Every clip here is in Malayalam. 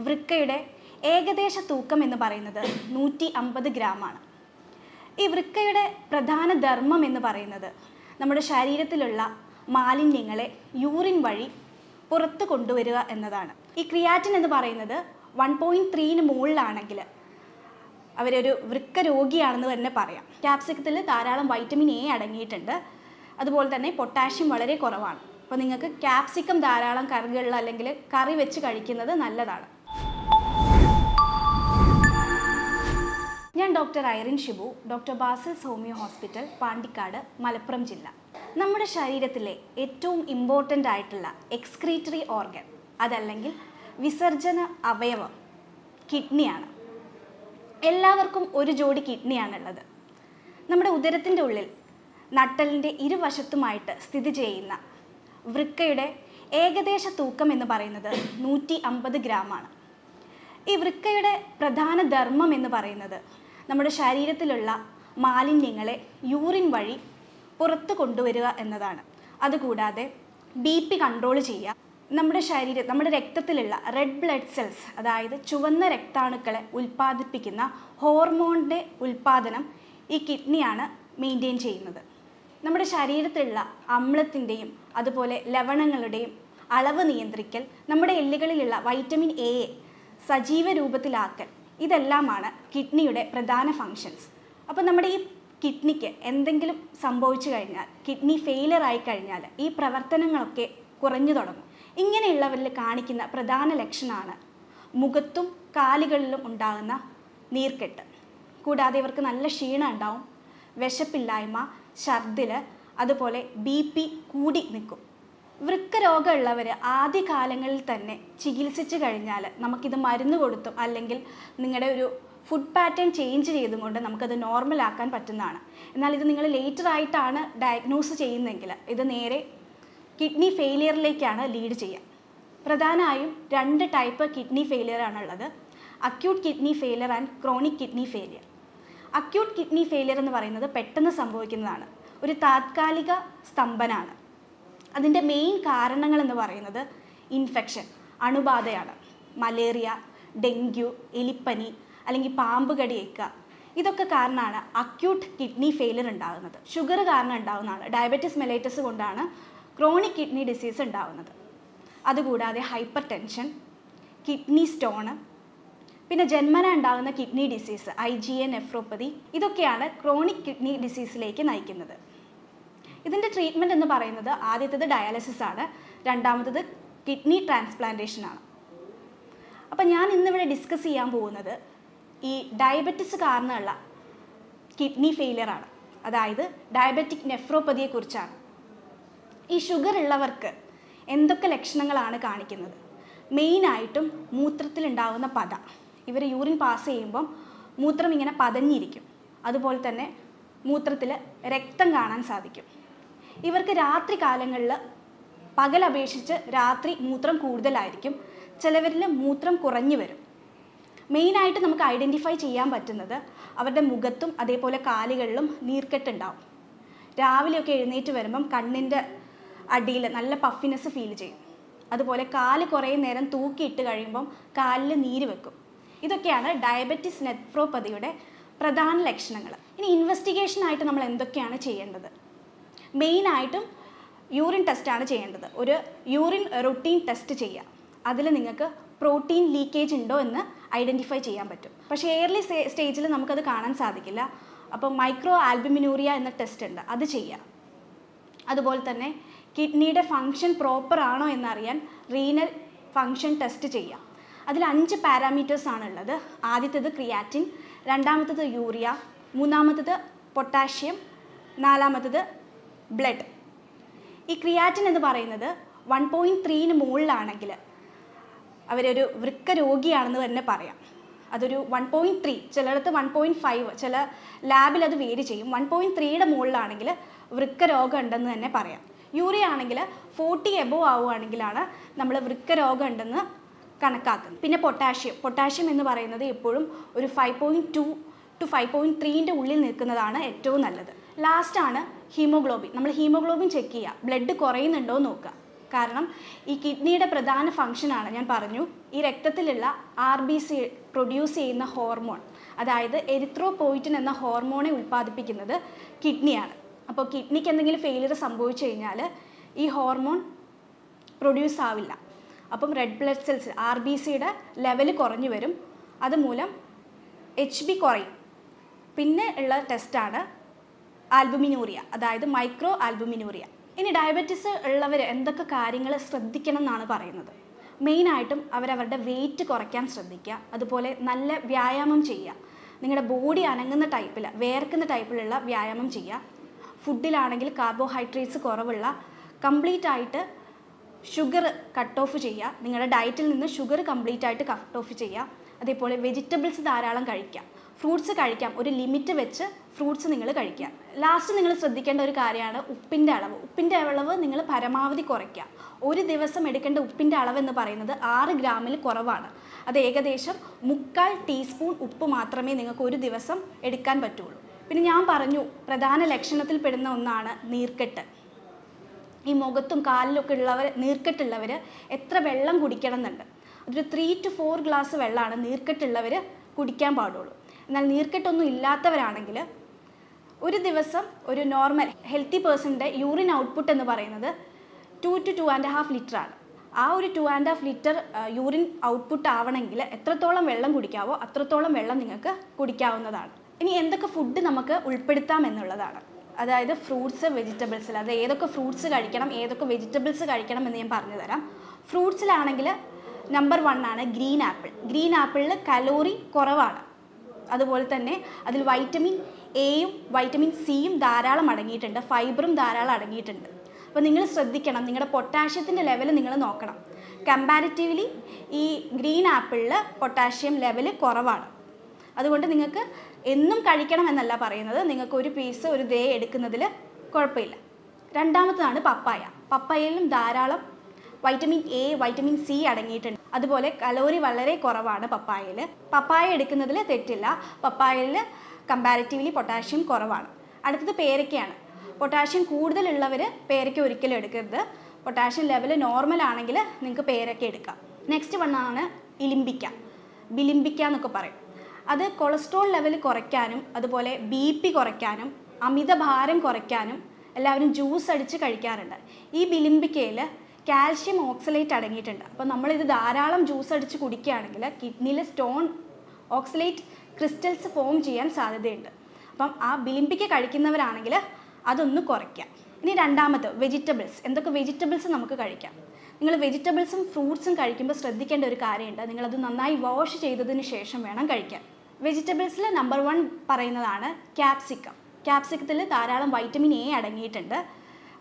വൃക്കയുടെ ഏകദേശ തൂക്കം എന്ന് പറയുന്നത് 150 ഗ്രാമാണ്. ഈ വൃക്കയുടെ പ്രധാന ധർമ്മം എന്ന് പറയുന്നത് നമ്മുടെ ശരീരത്തിലുള്ള മാലിന്യങ്ങളെ യൂറിൻ വഴി പുറത്ത് കൊണ്ടുവരിക എന്നതാണ്. ഈ ക്രിയാറ്റിൻ എന്ന് പറയുന്നത് 1.3 മുകളിലാണെങ്കിൽ അവരൊരു വൃക്ക രോഗിയാണെന്ന് തന്നെ പറയാം. ക്യാപ്സിക്കത്തിൽ ധാരാളം വൈറ്റമിൻ എ അടങ്ങിയിട്ടുണ്ട്. അതുപോലെ തന്നെ പൊട്ടാഷ്യം വളരെ കുറവാണ്. അപ്പോൾ നിങ്ങൾക്ക് ക്യാപ്സിക്കം ധാരാളം കറികളിൽ അല്ലെങ്കിൽ കറി വെച്ച് കഴിക്കുന്നത് നല്ലതാണ്. ഞാൻ doctor Irene Shibu, doctor Basil's homeo hospital, Pandikkad, Malappuram ജില്ല. നമ്മുടെ ശരീരത്തിലെ ഏറ്റവും ഇമ്പോർട്ടൻ്റ് ആയിട്ടുള്ള എക്സ്ക്രീറ്ററി ഓർഗൻ അതല്ലെങ്കിൽ വിസർജന അവയവം കിഡ്നിയാണ്. എല്ലാവർക്കും ഒരു ജോഡി കിഡ്നിയാണുള്ളത്. നമ്മുടെ ഉദരത്തിൻ്റെ ഉള്ളിൽ നട്ടലിൻ്റെ ഇരുവശത്തുമായിട്ട് സ്ഥിതി ചെയ്യുന്ന വൃക്കയുടെ ഏകദേശ തൂക്കം എന്ന് പറയുന്നത് 150 ഗ്രാമാണ്. ഈ വൃക്കയുടെ പ്രധാന ധർമ്മം എന്ന് പറയുന്നത് നമ്മുടെ ശരീരത്തിലുള്ള മാലിന്യങ്ങളെ യൂറിൻ വഴി പുറത്ത് കൊണ്ടുവരിക എന്നതാണ്. അതുകൂടാതെ BP കൺട്രോൾ ചെയ്യുക, നമ്മുടെ രക്തത്തിലുള്ള റെഡ് ബ്ലഡ് സെൽസ് അതായത് ചുവന്ന രക്താണുക്കളെ ഉൽപ്പാദിപ്പിക്കുന്ന ഹോർമോണിൻ്റെ ഉൽപ്പാദനം ഈ കിഡ്നിയാണ് മെയിൻറ്റെയിൻ ചെയ്യുന്നത്. നമ്മുടെ ശരീരത്തിലുള്ള അമ്ലത്തിൻ്റെയും അതുപോലെ ലവണങ്ങളുടെയും അളവ് നിയന്ത്രിക്കൽ, നമ്മുടെ എല്ലുകളിലുള്ള വൈറ്റമിൻ എയെ സജീവ രൂപത്തിലാക്കൽ, ഇതെല്ലാമാണ് കിഡ്നിയുടെ പ്രധാന ഫങ്ഷൻസ്. അപ്പോൾ നമ്മുടെ ഈ കിഡ്നിക്ക് എന്തെങ്കിലും സംഭവിച്ചു കഴിഞ്ഞാൽ, കിഡ്നി ഫെയിലർ ആയി കഴിഞ്ഞാൽ ഈ പ്രവർത്തനങ്ങളൊക്കെ കുറഞ്ഞു തുടങ്ങും. ഇങ്ങനെയുള്ളവരിൽ കാണിക്കുന്ന പ്രധാന ലക്ഷണമാണ് മുഖത്തും കാലുകളിലും ഉണ്ടാകുന്ന നീർക്കെട്ട്. കൂടാതെ ഇവർക്ക് നല്ല ക്ഷീണം ഉണ്ടാവും, വിശപ്പില്ലായ്മ, ഛർദിൽ, അതുപോലെ BP കൂടി നിൽക്കും. വൃക്ക രോഗമുള്ളവർ ആദ്യകാലങ്ങളിൽ തന്നെ ചികിത്സിച്ച് കഴിഞ്ഞാൽ നമുക്കിത് മരുന്ന് കൊടുത്തും അല്ലെങ്കിൽ നിങ്ങളുടെ ഒരു ഫുഡ് പാറ്റേൺ ചേഞ്ച് ചെയ്തും കൊണ്ട് നമുക്കത് നോർമലാക്കാൻ പറ്റുന്നതാണ്. എന്നാൽ ഇത് നിങ്ങൾ ലേറ്റർ ആയിട്ടാണ് ഡയഗ്നോസ് ചെയ്യുന്നതെങ്കിൽ ഇത് നേരെ കിഡ്നി ഫെയിലിയറിലേക്കാണ് ലീഡ് ചെയ്യുക. പ്രധാനമായും 2 ടൈപ്പ് കിഡ്നി ഫെയിലിയറാണുള്ളത്: acute kidney failure and chronic kidney failure. Acute kidney failure എന്ന് പറയുന്നത് പെട്ടെന്ന് സംഭവിക്കുന്നതാണ്, ഒരു താത്കാലിക സ്തംഭനാണ്. അതിൻ്റെ മെയിൻ കാരണങ്ങൾ എന്ന് പറയുന്നത് ഇൻഫെക്ഷൻ, അണുബാധയാണ്. മലേറിയ, ഡെങ്കു, എലിപ്പനി അല്ലെങ്കിൽ പാമ്പ് കടിയേക്കുക, ഇതൊക്കെ കാരണമാണ് അക്യൂട്ട് കിഡ്നി ഫെയിലിയർ ഉണ്ടാകുന്നത്. ഷുഗർ കാരണം ഉണ്ടാകുന്നതാണ്. ഡയബറ്റിസ് മെലൈറ്റസ് കൊണ്ടാണ് ക്രോണിക് കിഡ്നി ഡിസീസ് ഉണ്ടാകുന്നത്. അതുകൂടാതെ ഹൈപ്പർ ടെൻഷൻ, കിഡ്നി സ്റ്റോണ്, പിന്നെ ജന്മന ഉണ്ടാകുന്ന കിഡ്നി ഡിസീസ് IgA നെഫ്രോപ്പതി, ഇതൊക്കെയാണ് ക്രോണിക് കിഡ്നി ഡിസീസിലേക്ക് നയിക്കുന്നത്. ഇതിൻ്റെ ട്രീറ്റ്മെൻറ്റ് എന്ന് പറയുന്നത് ആദ്യത്തേത് ഡയാലിസിസ് ആണ്, രണ്ടാമത്തേത് കിഡ്നി ട്രാൻസ്പ്ലാന്റേഷനാണ്. അപ്പം ഞാൻ ഇന്നിവിടെ ഡിസ്കസ് ചെയ്യാൻ പോകുന്നത് ഈ ഡയബറ്റിസ് കാരണമുള്ള കിഡ്നി ഫെയിലിയറാണ്, അതായത് ഡയബറ്റിക് നെഫ്രോപ്പതിയെക്കുറിച്ചാണ്. ഈ ഷുഗർ ഉള്ളവർക്ക് എന്തൊക്കെ ലക്ഷണങ്ങളാണ് കാണിക്കുന്നത്? മെയിനായിട്ടും മൂത്രത്തിലുണ്ടാകുന്ന പത. ഇവർ യൂറിൻ പാസ് ചെയ്യുമ്പം മൂത്രം ഇങ്ങനെ പതഞ്ഞിരിക്കും. അതുപോലെ തന്നെ മൂത്രത്തിൽ രക്തം കാണാൻ സാധിക്കും. ഇവർക്ക് രാത്രി കാലങ്ങളിൽ പകലപേക്ഷിച്ച് രാത്രി മൂത്രം കൂടുതലായിരിക്കും. ചിലവരിൽ മൂത്രം കുറഞ്ഞു വരും. മെയിനായിട്ട് നമുക്ക് ഐഡൻറ്റിഫൈ ചെയ്യാൻ പറ്റുന്നത് അവരുടെ മുഖത്തും അതേപോലെ കാലുകളിലും നീർക്കെട്ടുണ്ടാവും. രാവിലെയൊക്കെ എഴുന്നേറ്റ് വരുമ്പം കണ്ണിൻ്റെ അടിയിൽ നല്ല പഫിനെസ് ഫീൽ ചെയ്യും. അതുപോലെ കാല് കുറേ നേരം തൂക്കിയിട്ട് കഴിയുമ്പം കാലിൽ നീര് വെക്കും. ഇതൊക്കെയാണ് ഡയബറ്റിസ് നെഫ്രോപ്പതിയുടെ പ്രധാന ലക്ഷണങ്ങൾ. ഇനി ഇൻവെസ്റ്റിഗേഷനായിട്ട് നമ്മൾ എന്തൊക്കെയാണ് ചെയ്യേണ്ടത്? മെയിനായിട്ടും യൂറിൻ ടെസ്റ്റാണ് ചെയ്യേണ്ടത്. ഒരു യൂറിൻ റുട്ടീൻ ടെസ്റ്റ് ചെയ്യുക. അതിൽ നിങ്ങൾക്ക് പ്രോട്ടീൻ ലീക്കേജ് ഉണ്ടോ എന്ന് ഐഡൻറ്റിഫൈ ചെയ്യാൻ പറ്റും. പക്ഷേ എയർലി സ്റ്റേജിൽ നമുക്കത് കാണാൻ സാധിക്കില്ല. അപ്പോൾ മൈക്രോ ആൽബുമിനൂറിയ എന്ന ടെസ്റ്റ് ഉണ്ട്, അത് ചെയ്യുക. അതുപോലെ തന്നെ കിഡ്നിയുടെ ഫങ്ഷൻ പ്രോപ്പർ ആണോ എന്നറിയാൻ റീനൽ ഫങ്ഷൻ ടെസ്റ്റ് ചെയ്യുക. അതിൽ 5 പാരാമീറ്റേഴ്സ് ആണുള്ളത്. ആദ്യത്തേത് ക്രിയാറ്റിൻ, രണ്ടാമത്തേത് യൂറിയ, മൂന്നാമത്തേത് പൊട്ടാഷ്യം, നാലാമത്തേത് ബ്ലഡ്. ഈ ക്രിയാറ്റിൻ എന്ന് പറയുന്നത് 1.3 മുകളിലാണെങ്കിൽ അവരൊരു വൃക്ക രോഗിയാണെന്ന് തന്നെ പറയാം. അതൊരു 1.3, ചിലയിടത്ത് 1.5, ചില ലാബിൽ അത് വേരി ചെയ്യും. 1.3യുടെ മുകളിലാണെങ്കിൽ വൃക്ക രോഗം ഉണ്ടെന്ന് തന്നെ പറയാം. യൂറിയ ആണെങ്കിൽ 40 എബോവ് ആവുകയാണെങ്കിലാണ് നമ്മൾ വൃക്ക രോഗം ഉണ്ടെന്ന് കണക്കാക്കുന്നത്. പിന്നെ പൊട്ടാഷ്യം എന്ന് പറയുന്നത് എപ്പോഴും ഒരു 5.2 to 5.3ൻ്റെ ഉള്ളിൽ നിൽക്കുന്നതാണ് ഏറ്റവും നല്ലത്. ലാസ്റ്റാണ് ഹീമോഗ്ലോബിൻ. നമ്മൾ ഹീമോഗ്ലോബിൻ ചെക്ക് ചെയ്യുക, ബ്ലഡ് കുറയുന്നുണ്ടോ എന്ന് നോക്കുക. കാരണം ഈ കിഡ്നിയുടെ പ്രധാന ഫംഗ്ഷനാണ് ഞാൻ പറഞ്ഞു ഈ രക്തത്തിലുള്ള RBC പ്രൊഡ്യൂസ് ചെയ്യുന്ന ഹോർമോൺ, അതായത് എരിത്രോപോയിറ്റിൻ എന്ന ഹോർമോണെ ഉൽപ്പാദിപ്പിക്കുന്നത് കിഡ്നിയാണ്. അപ്പോൾ കിഡ്നിക്ക് എന്തെങ്കിലും ഫെയിലിയർ സംഭവിച്ചു കഴിഞ്ഞാൽ ഈ ഹോർമോൺ പ്രൊഡ്യൂസ് ആവില്ല. അപ്പം റെഡ് ബ്ലഡ് സെൽസ് RBCയുടെ ലെവൽ കുറഞ്ഞു വരും, അതുമൂലം HB കുറയും. പിന്നെ ഉള്ള ടെസ്റ്റാണ് ആൽബുമിനൂറിയ, അതായത് മൈക്രോ ആൽബുമിനൂറിയ. ഇനി ഡയബറ്റീസ് ഉള്ളവർ എന്തൊക്കെ കാര്യങ്ങൾ ശ്രദ്ധിക്കണം എന്നാണ് പറയുന്നത്. മെയിനായിട്ടും അവരവരുടെ വെയിറ്റ് കുറയ്ക്കാൻ ശ്രദ്ധിക്കുക, അതുപോലെ നല്ല വ്യായാമം ചെയ്യുക, നിങ്ങളുടെ ബോഡി അനങ്ങുന്ന ടൈപ്പിൽ വേർക്കുന്ന ടൈപ്പിലുള്ള വ്യായാമം ചെയ്യുക. ഫുഡിലാണെങ്കിൽ കാർബോഹൈഡ്രേറ്റ്സ് കുറവുള്ള കംപ്ലീറ്റ് ആയിട്ട് ഷുഗർ കട്ട് ഓഫ് ചെയ്യുക, നിങ്ങളുടെ ഡയറ്റിൽ നിന്ന് ഷുഗർ കംപ്ലീറ്റ് ആയിട്ട് കട്ട് ഓഫ് ചെയ്യുക. അതേപോലെ വെജിറ്റബിൾസ് ധാരാളം കഴിക്കുക, ഫ്രൂട്ട്സ് കഴിക്കാം, ഒരു ലിമിറ്റ് വെച്ച് ഫ്രൂട്ട്സ് നിങ്ങൾ കഴിക്കുക. ലാസ്റ്റ് നിങ്ങൾ ശ്രദ്ധിക്കേണ്ട ഒരു കാര്യമാണ് ഉപ്പിൻ്റെ അളവ്. ഉപ്പിൻ്റെ അളവ് നിങ്ങൾ പരമാവധി കുറയ്ക്കുക. ഒരു ദിവസം എടുക്കേണ്ട ഉപ്പിൻ്റെ അളവ് എന്ന് പറയുന്നത് 6 ഗ്രാമിൽ കുറവാണ്. അത് ഏകദേശം 1/4 ടീസ്പൂൺ ഉപ്പ് മാത്രമേ നിങ്ങൾക്ക് ഒരു ദിവസം എടുക്കാൻ പറ്റുള്ളൂ. പിന്നെ ഞാൻ പറഞ്ഞു പ്രധാന ലക്ഷണത്തിൽ പെടുന്ന ഒന്നാണ് നീർക്കെട്ട്. ഈ മുഖത്തും കാലിലൊക്കെ ഉള്ളവർ നീർക്കെട്ടുള്ളവർ എത്ര വെള്ളം കുടിക്കണം എന്നുണ്ട്. ഒരു 3 to 4 ഗ്ലാസ് വെള്ളമാണ് നീർക്കെട്ടുള്ളവർ കുടിക്കാൻ പാടുള്ളൂ. എന്നാൽ നീർക്കെട്ടൊന്നും ഇല്ലാത്തവരാണെങ്കിൽ ഒരു ദിവസം ഒരു നോർമൽ ഹെൽത്തി പേഴ്സണിൻ്റെ യൂറിൻ ഔട്ട്പുട്ട് എന്ന് പറയുന്നത് 2 to 2.5 ലിറ്ററാണ്. ആ ഒരു 2.5 ലിറ്റർ യൂറിൻ ഔട്ട്പുട്ട് ആവണമെങ്കിൽ എത്രത്തോളം വെള്ളം കുടിക്കാവോ അത്രത്തോളം വെള്ളം നിങ്ങൾക്ക് കുടിക്കാവുന്നതാണ്. ഇനി എന്തൊക്കെ ഫുഡ് നമുക്ക് ഉൾപ്പെടുത്താം എന്നുള്ളതാണ്. അതായത് ഫ്രൂട്ട്സ്, വെജിറ്റബിൾസിൽ അത് ഏതൊക്കെ ഫ്രൂട്ട്സ് കഴിക്കണം, ഏതൊക്കെ വെജിറ്റബിൾസ് കഴിക്കണം എന്ന് ഞാൻ പറഞ്ഞു തരാം. ഫ്രൂട്ട്സിലാണെങ്കിൽ നമ്പർ 1 ആണ് ഗ്രീൻ ആപ്പിൾ. ഗ്രീൻ ആപ്പിളിൽ കലോറി കുറവാണ്, അതുപോലെ തന്നെ അതിൽ വൈറ്റമിൻ എയും വൈറ്റമിൻ സിയും ധാരാളം അടങ്ങിയിട്ടുണ്ട്, ഫൈബറും ധാരാളം അടങ്ങിയിട്ടുണ്ട്. അപ്പോൾ നിങ്ങൾ ശ്രദ്ധിക്കണം, നിങ്ങളുടെ പൊട്ടാഷ്യത്തിൻ്റെ ലെവൽ നിങ്ങൾ നോക്കണം. കമ്പാരിറ്റീവ്ലി ഈ ഗ്രീൻ ആപ്പിളിൽ പൊട്ടാഷ്യം ലെവൽ കുറവാണ്. അതുകൊണ്ട് നിങ്ങൾക്ക് എന്നും കഴിക്കണം എന്നല്ല പറയുന്നത്, നിങ്ങൾക്ക് ഒരു പീസ് ഒരു ഡേ എടുക്കുന്നതിൽ കുഴപ്പമില്ല. രണ്ടാമത്തതാണ് പപ്പായ. പപ്പായയിലും ധാരാളം വൈറ്റമിൻ എ, വൈറ്റമിൻ സി അടങ്ങിയിട്ടുണ്ട്. അതുപോലെ കലോറി വളരെ കുറവാണ് പപ്പായയിൽ. പപ്പായ എടുക്കുന്നതിൽ തെറ്റില്ല, പപ്പായയിൽ കമ്പാരിറ്റീവ്ലി പൊട്ടാഷ്യം കുറവാണ്. അടുത്തത് പേരയ്ക്കയാണ്. പൊട്ടാഷ്യം കൂടുതലുള്ളവർ പേരയ്ക്ക ഒരിക്കലും എടുക്കരുത്. പൊട്ടാഷ്യം ലെവൽ നോർമൽ ആണെങ്കിൽ നിങ്ങൾക്ക് പേരയ്ക്ക എടുക്കാം. നെക്സ്റ്റ് വണ്ണാണ് ഇലിമ്പിക്ക, ബിലിമ്പിക്ക എന്നൊക്കെ പറയും. അത് കൊളസ്ട്രോൾ ലെവൽ കുറയ്ക്കാനും അതുപോലെ BP കുറയ്ക്കാനും അമിതഭാരം കുറയ്ക്കാനും എല്ലാവരും ജ്യൂസ് അടിച്ച് കഴിക്കാറുണ്ട്. ഈ ബിലിമ്പിക്കയിൽ കാൽഷ്യം ഓക്സലേറ്റ് അടങ്ങിയിട്ടുണ്ട്. അപ്പോൾ നമ്മളിത് ധാരാളം ജ്യൂസ് അടിച്ച് കുടിക്കുകയാണെങ്കിൽ കിഡ്നിയിൽ സ്റ്റോൺ ഓക്സലേറ്റ് ക്രിസ്റ്റൽസ് ഫോം ചെയ്യാൻ സാധ്യതയുണ്ട്. അപ്പം ആ ബിലിമ്പിക്ക കഴിക്കുന്നവരാണെങ്കിൽ അതൊന്ന് കുറയ്ക്കാം. ഇനി രണ്ടാമത് വെജിറ്റബിൾസ്. എന്തൊക്കെ വെജിറ്റബിൾസ് നമുക്ക് കഴിക്കാം? നിങ്ങൾ വെജിറ്റബിൾസും ഫ്രൂട്ട്സും കഴിക്കുമ്പോൾ ശ്രദ്ധിക്കേണ്ട ഒരു കാര്യമുണ്ട്, നിങ്ങളത് നന്നായി വാഷ് ചെയ്തതിന് ശേഷം വേണം കഴിക്കാൻ. വെജിറ്റബിൾസിൽ നമ്പർ 1 പറയുന്നതാണ് ക്യാപ്സിക്കം. ക്യാപ്സിക്കത്തിൽ ധാരാളം വൈറ്റമിൻ എ അടങ്ങിയിട്ടുണ്ട്,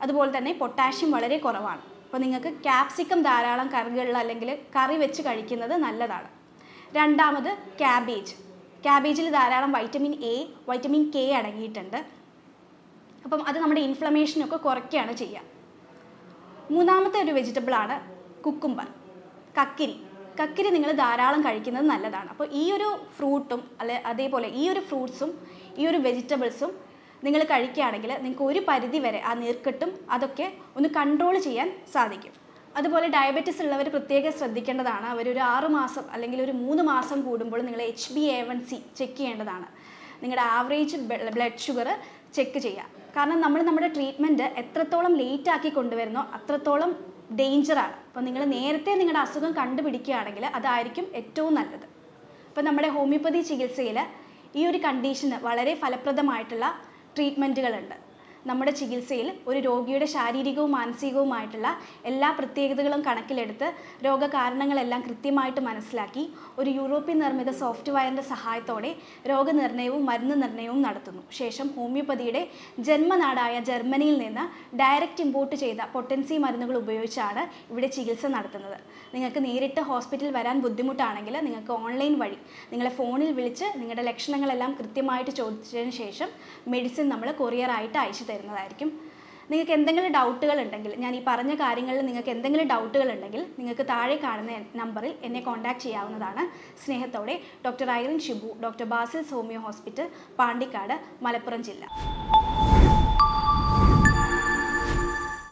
അതുപോലെ തന്നെ പൊട്ടാഷ്യം വളരെ കുറവാണ്. അപ്പോൾ നിങ്ങൾക്ക് ക്യാപ്സിക്കം ധാരാളം കറികളിൽ അല്ലെങ്കിൽ കറി വെച്ച് കഴിക്കുന്നത് നല്ലതാണ്. രണ്ടാമത് ക്യാബേജ്. ക്യാബേജിൽ ധാരാളം വൈറ്റമിൻ എ, വൈറ്റമിൻ കെ അടങ്ങിയിട്ടുണ്ട്. അപ്പം അത് നമ്മുടെ ഇൻഫ്ലമേഷനൊക്കെ കുറയ്ക്കുകയാണ് ചെയ്യുക. മൂന്നാമത്തെ ഒരു വെജിറ്റബിളാണ് കുക്കുംബർ, കക്കിരി. കക്കിരി നിങ്ങൾ ധാരാളം കഴിക്കുന്നത് നല്ലതാണ്. അപ്പോൾ ഈ ഒരു ഫ്രൂട്ടും അതേപോലെ ഈ ഒരു ഫ്രൂട്ട്സും ഈ ഒരു വെജിറ്റബിൾസും നിങ്ങൾ കഴിക്കുകയാണെങ്കിൽ നിങ്ങൾക്ക് ഒരു പരിധി വരെ ആ നീർക്കെട്ടും അതൊക്കെ ഒന്ന് കൺട്രോൾ ചെയ്യാൻ സാധിക്കും. അതുപോലെ ഡയബറ്റീസ് ഉള്ളവർ പ്രത്യേകം ശ്രദ്ധിക്കേണ്ടതാണ്. അവരൊരു 6 മാസം അല്ലെങ്കിൽ ഒരു 3 മാസം കൂടുമ്പോൾ നിങ്ങൾ HbA1c ചെക്ക് ചെയ്യേണ്ടതാണ്. നിങ്ങളുടെ ആവറേജ് ബ്ലഡ് ഷുഗർ ചെക്ക് ചെയ്യുക. കാരണം നമ്മൾ നമ്മുടെ ട്രീറ്റ്മെൻറ്റ് എത്രത്തോളം ലേറ്റ് ആക്കി കൊണ്ടുവരുന്നോ അത്രത്തോളം ഡേഞ്ചറാണ്. അപ്പോൾ നിങ്ങൾ നേരത്തെ നിങ്ങളുടെ അസുഖം കണ്ടുപിടിക്കുകയാണെങ്കിൽ അതായിരിക്കും ഏറ്റവും നല്ലത്. അപ്പോൾ നമ്മുടെ ഹോമിയോപ്പതി ചികിത്സയിൽ ഈ ഒരു കണ്ടീഷന് വളരെ ഫലപ്രദമായിട്ടുള്ള ട്രീറ്റ്മെൻറ്റുകളുണ്ട്. നമ്മുടെ ചികിത്സയിൽ ഒരു രോഗിയുടെ ശാരീരികവും മാനസികവുമായിട്ടുള്ള എല്ലാ പ്രത്യേകതകളും കണക്കിലെടുത്ത് രോഗകാരണങ്ങളെല്ലാം കൃത്യമായിട്ട് മനസ്സിലാക്കി ഒരു യൂറോപ്യൻ നിർമ്മിത സോഫ്റ്റ്വെയറിൻ്റെ സഹായത്തോടെ രോഗനിർണയവും മരുന്ന് നിർണയവും നടത്തുന്നു. ശേഷം ഹോമിയോപ്പതിയുടെ ജന്മനാടായ ജർമ്മനിയിൽ നിന്ന് ഡയറക്റ്റ് ഇമ്പോർട്ട് ചെയ്ത പൊട്ടൻസി മരുന്നുകൾ ഉപയോഗിച്ചാണ് ഇവിടെ ചികിത്സ നടത്തുന്നത്. നിങ്ങൾക്ക് നേരിട്ട് ഹോസ്പിറ്റലിൽ വരാൻ ബുദ്ധിമുട്ടാണെങ്കിൽ നിങ്ങൾക്ക് ഓൺലൈൻ വഴി നിങ്ങളെ ഫോണിൽ വിളിച്ച് നിങ്ങളുടെ ലക്ഷണങ്ങളെല്ലാം കൃത്യമായിട്ട് ചോദിച്ചതിന് ശേഷം മെഡിസിൻ നമ്മൾ കൊറിയറായിട്ട് അയച്ചു തരുന്നതായിരിക്കും. നിങ്ങൾക്ക് എന്തെങ്കിലും ഡൗട്ടുകൾ ഉണ്ടെങ്കിൽ, ഞാൻ ഈ പറഞ്ഞ കാര്യങ്ങളിൽ നിങ്ങൾക്ക് എന്തെങ്കിലും ഡൗട്ടുകൾ ഉണ്ടെങ്കിൽ നിങ്ങൾക്ക് താഴെ കാണുന്ന നമ്പറിൽ എന്നെ കോൺടാക്റ്റ് ചെയ്യാവുന്നതാണ്. സ്നേഹത്തോടെ doctor Irene Shibu, doctor Basil's homeo hospital, Pandikkad, Malappuram ജില്ല.